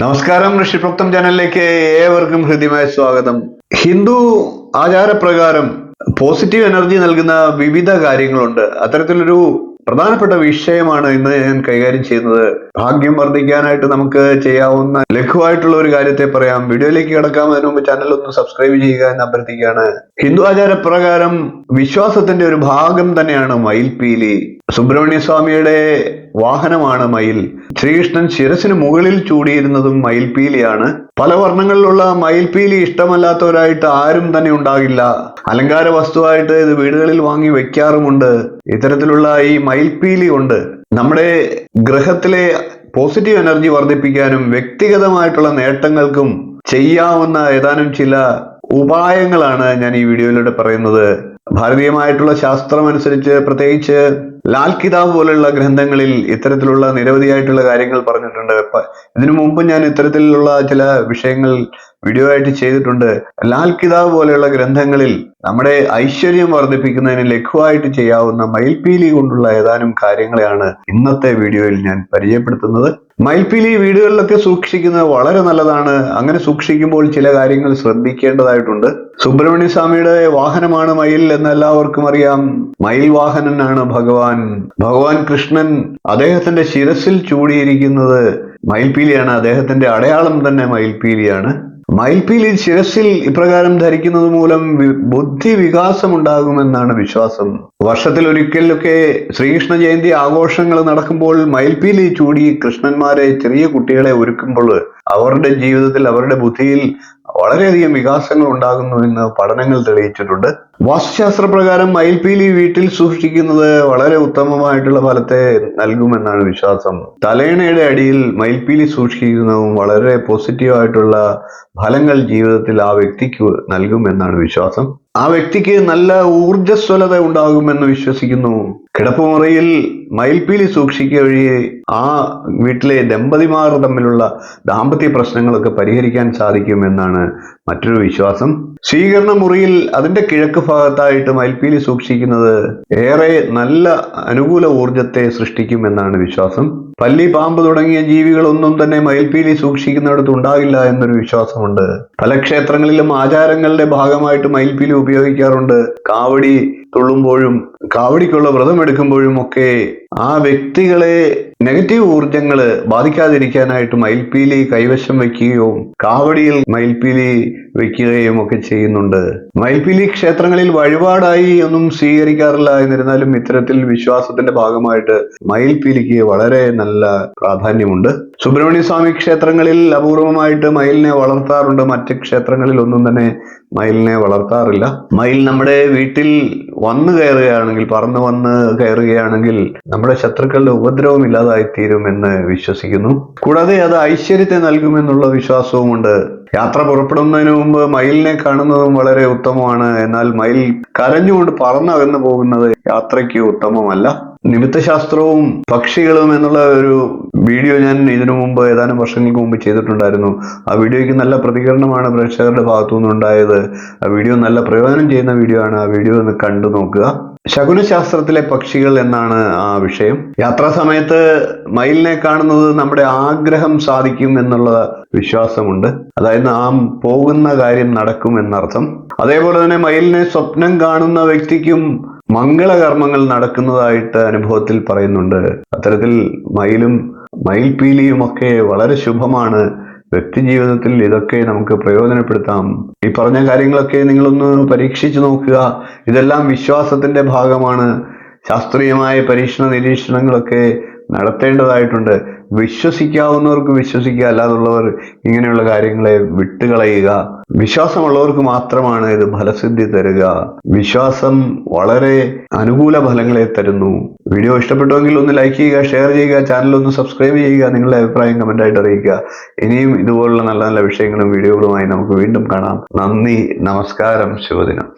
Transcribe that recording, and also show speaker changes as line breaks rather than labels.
നമസ്കാരം, ഋഷിപ്രോക്തം ചാനലിലേക്ക് ഏവർക്കും ഹൃദ്യമായ സ്വാഗതം. ഹിന്ദു ആചാരപ്രകാരം പോസിറ്റീവ് എനർജി നൽകുന്ന വിവിധ കാര്യങ്ങളുണ്ട്. അത്തരത്തിലൊരു പ്രധാനപ്പെട്ട വിഷയമാണ് ഇന്ന് ഞാൻ കൈകാര്യം ചെയ്യുന്നത്. ഭാഗ്യം വർദ്ധിക്കാനായിട്ട് നമുക്ക് ചെയ്യാവുന്ന ലഘുവായിട്ടുള്ള ഒരു കാര്യത്തെ പറയാം. വീഡിയോയിലേക്ക് കിടക്കാം. അതിനു മുമ്പ് ചാനൽ ഒന്ന് സബ്സ്ക്രൈബ് ചെയ്യുക എന്ന് അഭ്യർത്ഥിക്കുകയാണ്. ഹിന്ദു ആചാരപ്രകാരം വിശ്വാസത്തിന്റെ ഒരു ഭാഗം തന്നെയാണ് മയിൽപീലി. സുബ്രഹ്മണ്യ സ്വാമിയുടെ വാഹനമാണ് മയിൽ. ശ്രീകൃഷ്ണൻ ശിരസിന് മുകളിൽ ചൂടിയിരുന്നതും മയിൽപീലിയാണ്. പല വർണ്ണങ്ങളിലുള്ള മയിൽപീലി ഇഷ്ടമല്ലാത്തവരായിട്ട് ആരും തന്നെ ഉണ്ടാകില്ല. അലങ്കാര വസ്തുവായിട്ട് ഇത് വീടുകളിൽ വാങ്ങി വെക്കാറുമുണ്ട്. ഇത്തരത്തിലുള്ള ഈ മയിൽപീലി കൊണ്ട് നമ്മുടെ ഗ്രഹത്തിലെ പോസിറ്റീവ് എനർജി വർദ്ധിപ്പിക്കാനും വ്യക്തിഗതമായിട്ടുള്ള നേട്ടങ്ങൾക്കും ചെയ്യാവുന്ന ഏതാനും ചില ഉപായങ്ങളാണ് ഞാൻ ഈ വീഡിയോയിലൂടെ പറയുന്നത്. ഭാരതീയമായിട്ടുള്ള ശാസ്ത്രം അനുസരിച്ച്, പ്രത്യേകിച്ച് ലാൽ കിതാബ് പോലുള്ള ഗ്രന്ഥങ്ങളിൽ ഇത്തരത്തിലുള്ള നിരവധിയായിട്ടുള്ള കാര്യങ്ങൾ പറഞ്ഞിട്ടുണ്ട്. ഇതിനു മുമ്പ് ഞാൻ ഇത്തരത്തിലുള്ള ചില വിഷയങ്ങൾ വീഡിയോ ആയിട്ട് ചെയ്തിട്ടുണ്ട്. ലാൽ കിതാബ് പോലെയുള്ള ഗ്രന്ഥങ്ങളിൽ നമ്മുടെ ഐശ്വര്യം വർദ്ധിപ്പിക്കുന്നതിന് ലഘുവായിട്ട് ചെയ്യാവുന്ന മയിൽപീലി കൊണ്ടുള്ള ഏതാനും കാര്യങ്ങളെയാണ് ഇന്നത്തെ വീഡിയോയിൽ ഞാൻ പരിചയപ്പെടുത്തുന്നത്. മയിൽപീലി വീടുകളിലൊക്കെ സൂക്ഷിക്കുന്നത് വളരെ നല്ലതാണ്. അങ്ങനെ സൂക്ഷിക്കുമ്പോൾ ചില കാര്യങ്ങൾ ശ്രദ്ധിക്കേണ്ടതായിട്ടുണ്ട്. സുബ്രഹ്മണ്യ സ്വാമിയുടെ വാഹനമാണ് മയിൽ എന്ന് എല്ലാവർക്കും അറിയാം. മയിൽ വാഹനനാണ് ഭഗവാൻ കൃഷ്ണൻ. അദ്ദേഹത്തിന്റെ ശിരസിൽ ചൂടിയിരിക്കുന്നത് മയിൽപീലിയാണ്. അദ്ദേഹത്തിന്റെ അടയാളം തന്നെ മയിൽപീലിയാണ്. മയിൽപീലി ശിരസിൽ ഇപ്രകാരം ധരിക്കുന്നത് മൂലം ബുദ്ധി വികാസം ഉണ്ടാകുമെന്നാണ് വിശ്വാസം. വർഷത്തിൽ ഒരിക്കലൊക്കെ ശ്രീകൃഷ്ണ ജയന്തി ആഘോഷങ്ങൾ നടക്കുമ്പോൾ മയിൽപീലി ചൂടി കൃഷ്ണന്മാരെ, ചെറിയ കുട്ടികളെ ഒരുക്കുമ്പോൾ അവരുടെ ജീവിതത്തിൽ, അവരുടെ ബുദ്ധിയിൽ വളരെയധികം വികാസങ്ങൾ ഉണ്ടാകുന്നുവെന്ന് പഠനങ്ങൾ തെളിയിച്ചിട്ടുണ്ട്. വാസ്തുശാസ്ത്രപ്രകാരം മയിൽപീലി വീട്ടിൽ സൂക്ഷിക്കുന്നത് വളരെ ഉത്തമമായിട്ടുള്ള ഫലത്തെ നൽകുമെന്നാണ് വിശ്വാസം. തലയണയുടെ അടിയിൽ മയിൽപീലി സൂക്ഷിക്കുന്നതും വളരെ പോസിറ്റീവായിട്ടുള്ള ഫലങ്ങൾ ജീവിതത്തിൽ ആ വ്യക്തിക്ക് നൽകുമെന്നാണ് വിശ്വാസം. ആ വ്യക്തിക്ക് നല്ല ഊർജ്ജസ്വലത ഉണ്ടാകുമെന്ന് വിശ്വസിക്കുന്നു. കിടപ്പുമുറിയിൽ മയിൽപീലി സൂക്ഷിക്കുക വഴി ആ വീട്ടിലെ ദമ്പതിമാർ തമ്മിലുള്ള ദാമ്പത്യ പ്രശ്നങ്ങളൊക്കെ പരിഹരിക്കാൻ സാധിക്കുമെന്നാണ് മറ്റൊരു വിശ്വാസം. സ്വീകരണ മുറിയിൽ അതിന്റെ കിഴക്ക് ഭാഗത്തായിട്ട് മയിൽപീലി സൂക്ഷിക്കുന്നത് ഏറെ നല്ല അനുകൂല ഊർജത്തെ സൃഷ്ടിക്കുമെന്നാണ് വിശ്വാസം. പല്ലി, പാമ്പ് തുടങ്ങിയ ജീവികളൊന്നും തന്നെ മയിൽപീലി സൂക്ഷിക്കുന്നിടത്ത് ഉണ്ടാകില്ല എന്നൊരു വിശ്വാസമുണ്ട്. പല ക്ഷേത്രങ്ങളിലും ആചാരങ്ങളുടെ ഭാഗമായിട്ട് മയിൽപീലി ഉപയോഗിക്കാറുണ്ട്. കാവടി തുള്ളുമ്പോഴും കാവടിക്കുള്ള വ്രതം എടുക്കുമ്പോഴും ഒക്കെ ആ വ്യക്തികളെ നെഗറ്റീവ് ഊർജങ്ങള് ബാധിക്കാതിരിക്കാനായിട്ട് മയിൽപീലി കൈവശം വയ്ക്കുകയോ കാവടിയിൽ മയിൽപീലി വയ്ക്കുകയും ഒക്കെ ചെയ്യുന്നുണ്ട്. മയിൽപീലി ക്ഷേത്രങ്ങളിൽ വഴിപാടായി ഒന്നും സ്വീകരിക്കാറില്ല. എന്നിരുന്നാലും ഇത്തരത്തിൽ വിശ്വാസത്തിന്റെ ഭാഗമായിട്ട് മയിൽപീലിക്ക് വളരെ നല്ല പ്രാധാന്യമുണ്ട്. സുബ്രഹ്മണ്യ സ്വാമി ക്ഷേത്രങ്ങളിൽ അപൂർവമായിട്ട് മയിലിനെ വളർത്താറുണ്ട്. മറ്റ് ക്ഷേത്രങ്ങളിൽ ഒന്നും തന്നെ മയിലിനെ വളർത്താറില്ല. മയിൽ നമ്മുടെ വീട്ടിൽ വന്നു കയറുകയാണെങ്കിൽ, പറന്ന് വന്ന് കയറുകയാണെങ്കിൽ നമ്മുടെ ശത്രുക്കളുടെ ഉപദ്രവം ഇല്ലാതായിത്തീരുമെന്ന് വിശ്വസിക്കുന്നു. കൂടാതെ അത് ഐശ്വര്യത്തെ നൽകുമെന്നുള്ള വിശ്വാസവുമുണ്ട്. യാത്ര പുറപ്പെടുന്നതിന് മുമ്പ് മയിലിനെ കാണുന്നതും വളരെ ഉത്തമമാണ്. എന്നാൽ മയിൽ കരഞ്ഞുകൊണ്ട് പറന്നകന്നു പോകുന്നത് യാത്രയ്ക്ക് ഉത്തമമല്ല. നിമിത്തശാസ്ത്രവും പക്ഷികളും എന്നുള്ള ഒരു വീഡിയോ ഞാൻ ഇതിനു മുമ്പ് ഏതാനും വർഷങ്ങൾക്ക് മുമ്പ് ചെയ്തിട്ടുണ്ടായിരുന്നു. ആ വീഡിയോയ്ക്ക് നല്ല പ്രതികരണമാണ് പ്രേക്ഷകരുടെ ഭാഗത്തു നിന്നുണ്ടായത്. ആ വീഡിയോ നല്ല പ്രയോജനം ചെയ്യുന്ന വീഡിയോ ആണ്. ആ വീഡിയോ ഒന്ന് കണ്ടു നോക്കുക. ശകുനശാസ്ത്രത്തിലെ പക്ഷികൾ എന്നാണ് ആ വിഷയം. യാത്രാ സമയത്ത് മയിലിനെ കാണുന്നത് നമ്മുടെ ആഗ്രഹം സാധിക്കും എന്നുള്ള വിശ്വാസമുണ്ട്. അതായത് നാം പോകുന്ന കാര്യം നടക്കും എന്നർത്ഥം. അതേപോലെ തന്നെ മയിലിനെ സ്വപ്നം കാണുന്ന വ്യക്തിക്കും മംഗളകർമ്മങ്ങൾ നടക്കുന്നതായിട്ട് അനുഭവത്തിൽ പറയുന്നുണ്ട്. അത്തരത്തിൽ മയിലും മയിൽപീലിയും ഒക്കെ വളരെ ശുഭമാണ്. വ്യക്തി ജീവിതത്തിൽ ഇതൊക്കെ നമുക്ക് പ്രയോജനപ്പെടുത്താം. ഈ പറഞ്ഞ കാര്യങ്ങളൊക്കെ നിങ്ങളൊന്ന് പരീക്ഷിച്ചു നോക്കുക. ഇതെല്ലാം വിശ്വാസത്തിന്റെ ഭാഗമാണ്. ശാസ്ത്രീയമായ പരീക്ഷണ നിരീക്ഷണങ്ങളൊക്കെ നടത്തേണ്ടതായിട്ടുണ്ട്. വിശ്വസിക്കാവുന്നവർക്ക് വിശ്വസിക്കുക, അല്ലാതുള്ളവർ ഇങ്ങനെയുള്ള കാര്യങ്ങളെ വിട്ടുകളയുക. വിശ്വാസമുള്ളവർക്ക് മാത്രമാണ് ഇത് ഫലസിദ്ധി തരുക. വിശ്വാസം വളരെ അനുകൂല ഫലങ്ങളെ തരുന്നു. വീഡിയോ ഇഷ്ടപ്പെട്ടുവെങ്കിൽ ഒന്ന് ലൈക്ക് ചെയ്യുക, ഷെയർ ചെയ്യുക, ചാനൽ ഒന്ന് സബ്സ്ക്രൈബ് ചെയ്യുക, നിങ്ങളുടെ അഭിപ്രായം കമന്റായിട്ട് അറിയിക്കുക. ഇനിയും ഇതുപോലുള്ള നല്ല നല്ല വിഷയങ്ങളും വീഡിയോകളുമായി നമുക്ക് വീണ്ടും കാണാം. നന്ദി, നമസ്കാരം, ശുഭദിനം.